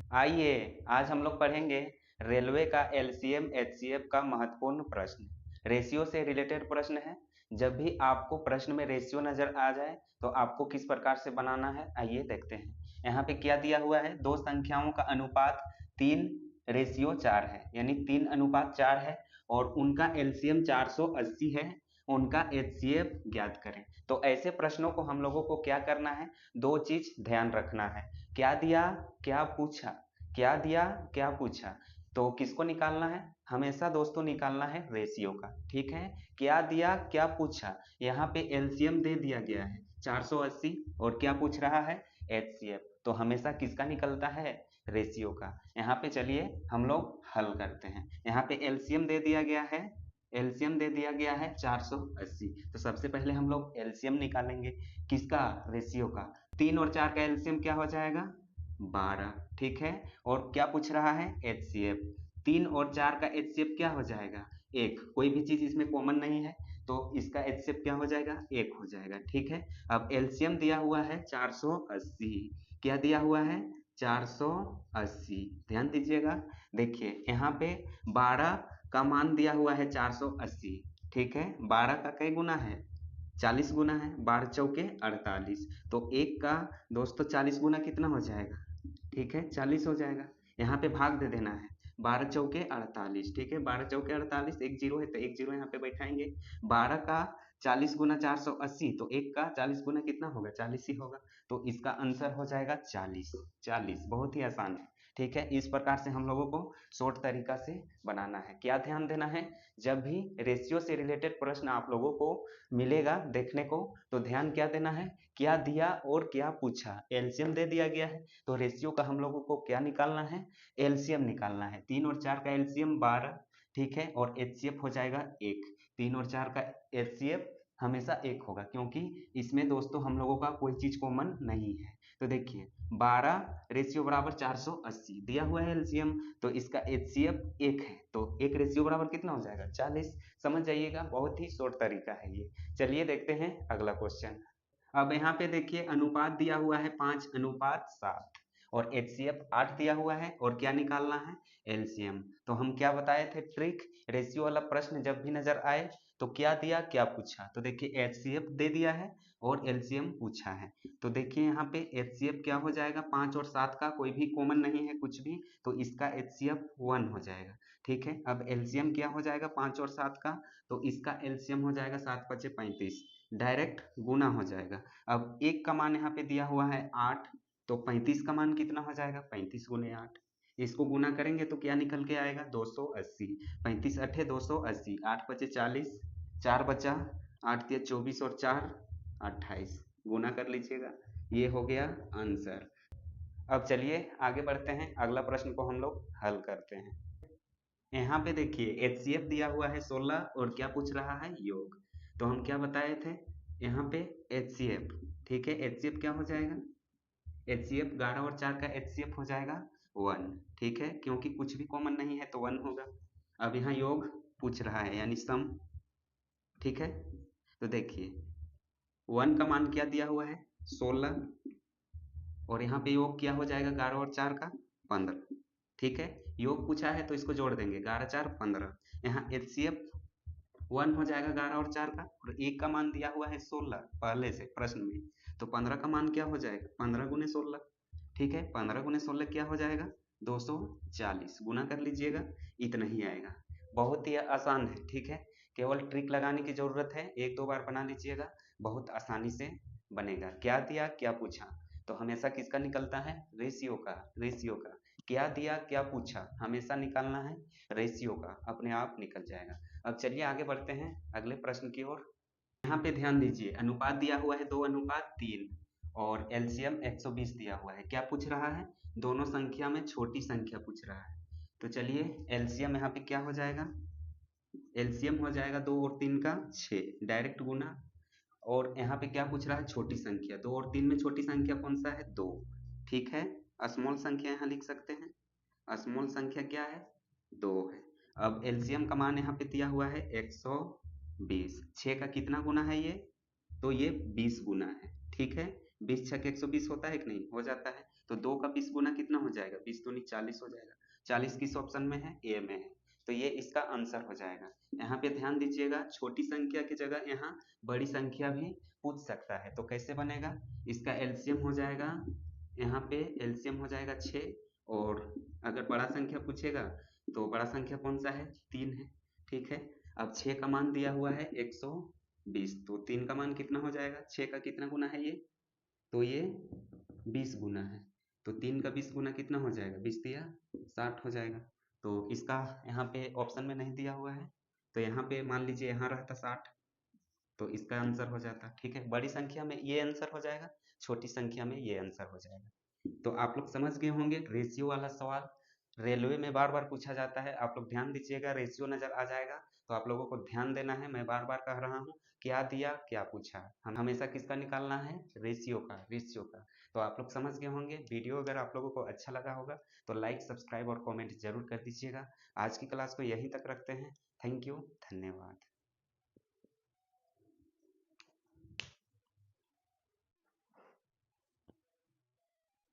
आइए आज हम लोग पढ़ेंगे रेलवे का एलसीएम एचसीएफ का महत्वपूर्ण प्रश्न। रेशियो से रिलेटेड प्रश्न है। जब भी आपको प्रश्न में रेशियो नजर आ जाए तो आपको किस प्रकार से बनाना है आइए देखते हैं। यहाँ पे क्या दिया हुआ है, दो संख्याओं का अनुपात 3:4 है, यानी 3:4 है और उनका एलसीएम 480 है, उनका एचसीएफ ज्ञात करें। तो ऐसे प्रश्नों को हम लोगों को क्या करना है, दो चीज ध्यान रखना है। क्या दिया, क्या पूछा, क्या दिया, क्या पूछा। तो किसको निकालना है, हमेशा दोस्तों निकालना है रेशियो का। ठीक है, क्या दिया क्या पूछा, यहाँ पे एलसीएम दे दिया गया है 480 और क्या पूछ रहा है, एचसीएफ। तो हमेशा किसका निकलता है, रेशियो का। यहाँ पे चलिए हम लोग हल करते हैं। यहाँ पे एलसीएम दे दिया गया है, एलसीएम दे दिया गया है 480। तो सबसे पहले हम लोग एलसीएम निकालेंगे, किसका, रेशियो का। 3 और 4 का एलसीएम क्या हो जाएगा, 12। ठीक है, और क्या पूछ रहा है, एचसीएफ। 3 और 4 का एचसीएफ क्या हो जाएगा, एक। कोई भी चीज इसमें कॉमन नहीं है तो इसका एचसीएफ क्या हो जाएगा, एक हो जाएगा। ठीक है, अब एलसीएम दिया हुआ है 480, क्या दिया हुआ है, 480। ध्यान दीजिएगा, देखिए यहाँ पे 12 का मान दिया हुआ है 480। ठीक है, 12 का कई गुना है, 40 गुना है, 12 चौके 48। तो एक का दोस्तों 40 गुना कितना हो जाएगा, ठीक है 40 हो जाएगा। यहाँ पे भाग दे देना है, 12 चौके 48। ठीक है, 12 चौके 48, एक जीरो है तो एक जीरो यहाँ पे बैठाएंगे। 12 का 40 गुना 480, तो एक का 40 गुना कितना होगा, 40 ही होगा। तो इसका आंसर हो जाएगा 40। 40 बहुत ही आसान है। ठीक है, इस प्रकार से हम लोगों को शॉर्ट तरीका से बनाना है। क्या ध्यान देना है, जब भी रेशियो से रिलेटेड प्रश्न आप लोगों को मिलेगा देखने को, तो ध्यान क्या देना है, क्या दिया और क्या पूछा। एलसीएम दे दिया गया है तो रेशियो का हम लोगों को क्या निकालना है, एलसीएम निकालना है। 3 और 4 का एलसीएम 12। ठीक है, और एचसीएफ हो जाएगा एक। 3 और 4 का एचसीएफ हमेशा एक होगा, क्योंकि इसमें दोस्तों हम लोगों का कोई चीज कॉमन नहीं है। तो देखिए 12 रेशियो बराबर 480 दिया हुआ है एलसीएम, तो इसका एचसीएफ एक है, तो एक रेशियो बराबर कितना हो जाएगा, 40। समझ जाइएगा, बहुत ही शॉर्ट तरीका है ये। चलिए देखते हैं अगला क्वेश्चन। अब यहाँ पे देखिए अनुपात दिया हुआ है 5:7 और एचसीएफ 8 दिया हुआ है, और क्या निकालना है, एलसीएम। तो हम क्या बताए थे ट्रिक, रेशियो वाला प्रश्न जब भी नजर आए तो क्या दिया क्या पूछा। तो देखिए एचसीएफ दे दिया है और एलसीएम पूछा है। तो देखिए यहाँ पे एचसीएफ क्या हो जाएगा, 5 और 7 का कोई भी कॉमन नहीं है कुछ भी, तो इसका एचसीएफ 1 हो जाएगा। ठीक है, अब एलसीएम क्या हो जाएगा 5 और 7 का, तो इसका एलसीएम हो जाएगा 7×5=35, डायरेक्ट गुना हो जाएगा। अब एक का मान यहाँ पे दिया हुआ है 8, तो 35 का मान कितना हो जाएगा, 35×8। इसको गुना करेंगे तो क्या निकल के आएगा, 280। 35×8 = 280, 8×5=40, 4 बचा, 8×3=24 और 4 = 28। गुना कर लीजिएगा, ये हो गया आंसर। अब चलिए आगे बढ़ते हैं, अगला प्रश्न को हम लोग हल करते हैं। यहाँ पे देखिए एचसीएफ दिया हुआ है 16 और क्या पूछ रहा है, योग। तो हम क्या बताए थे, यहाँ पे एचसीएफ। ठीक है, एचसीएफ क्या हो जाएगा, एचसीएफ 11 और 4 का एचसीएफ हो जाएगा 1। ठीक है, क्योंकि कुछ भी कॉमन नहीं है तो 1 होगा। अब यहाँ योग पूछ रहा है यानी सम। ठीक है, तो देखिए 1 का मान क्या दिया हुआ है, 16, और यहाँ पे योग क्या हो जाएगा 11 और 4 का, 15। ठीक है, योग पूछा है तो इसको जोड़ देंगे, 11×4=15। यहाँ एचसीएफ 1 हो जाएगा 11 और 4 का, और एक का मान दिया हुआ है 16 पहले से प्रश्न में, तो 15 का मान क्या हो जाएगा, 15×16। ठीक है, 15×16 क्या हो जाएगा, 240। गुना कर लीजिएगा, इतना ही आएगा। बहुत ही आसान है। ठीक है, केवल ट्रिक लगाने की जरूरत है, एक दो बार बना लीजिएगा, बहुत आसानी से बनेगा। क्या दिया क्या पूछा, तो हमेशा किसका निकलता है, रेशियो का। रेशियो का क्या दिया क्या पूछा हमेशा निकालना है, रेशियो का, अपने आप निकल जाएगा। अब चलिए आगे बढ़ते हैं अगले प्रश्न की ओर। यहाँ पे ध्यान दीजिए, अनुपात दिया हुआ है 2:3 और एलसीएम 120 दिया हुआ है। क्या पूछ रहा है, दोनों संख्या में छोटी संख्या पूछ रहा है। तो चलिए एलसीएम यहाँ पे क्या हो जाएगा, एलसीएम हो जाएगा 2 और 3 का 6, डायरेक्ट गुना। और यहाँ पे क्या पूछ रहा है, छोटी संख्या। 2 और 3 में छोटी संख्या कौन सा है, 2। ठीक है, स्मॉल संख्या यहाँ लिख सकते हैं, स्मॉल संख्या क्या है, 2 है। अब एलसीएम का मान यहाँ पे दिया हुआ है 120। 6 का कितना गुना है ये, तो ये 20 गुना है। ठीक है, 20 छक 120 होता है कि नहीं, हो जाता है। तो 2 का 20 गुना कितना हो जाएगा, 20 दूनी 40 हो जाएगा। 40 किस ऑप्शन में है, ए में है। तो ये इसका आंसर हो जाएगा। यहाँ पे ध्यान दीजिएगा, छोटी संख्या की जगह यहाँ बड़ी संख्या भी पूछ सकता है। तो कैसे बनेगा, इसका एलसीएम हो जाएगा, यहाँ पे एलसीएम हो जाएगा 6। और अगर बड़ा संख्या पूछेगा तो बड़ा संख्या कौन सा है, 3 है। ठीक है। अब 6 का मान दिया हुआ है 120, तो 3 का मान कितना हो जाएगा, 6 का कितना गुना है ये, तो ये 20 गुना है। तो 3 का 20 गुना कितना हो जाएगा, 20 दिया 60 हो जाएगा। तो इसका यहाँ पे ऑप्शन में नहीं दिया हुआ है, तो यहाँ पे मान लीजिए यहाँ रहता 60, तो इसका आंसर हो जाता। ठीक है, बड़ी संख्या में ये आंसर हो जाएगा, छोटी संख्या में ये आंसर हो जाएगा। तो आप लोग समझ गए होंगे, रेशियो वाला सवाल रेलवे में बार बार पूछा जाता है। आप लोग ध्यान दीजिएगा, रेशियो नजर आ जाएगा तो आप लोगों को ध्यान देना है। मैं बार बार कह रहा हूँ, क्या दिया क्या पूछा, हम हमेशा किसका निकालना है, रेशियो का। तो आप लोग समझ गए होंगे। वीडियो अगर आप लोगों को अच्छा लगा होगा तो लाइक, सब्सक्राइब और कमेंट जरूर कर दीजिएगा। आज की क्लास को यहीं तक रखते हैं। थैंक यू, धन्यवाद।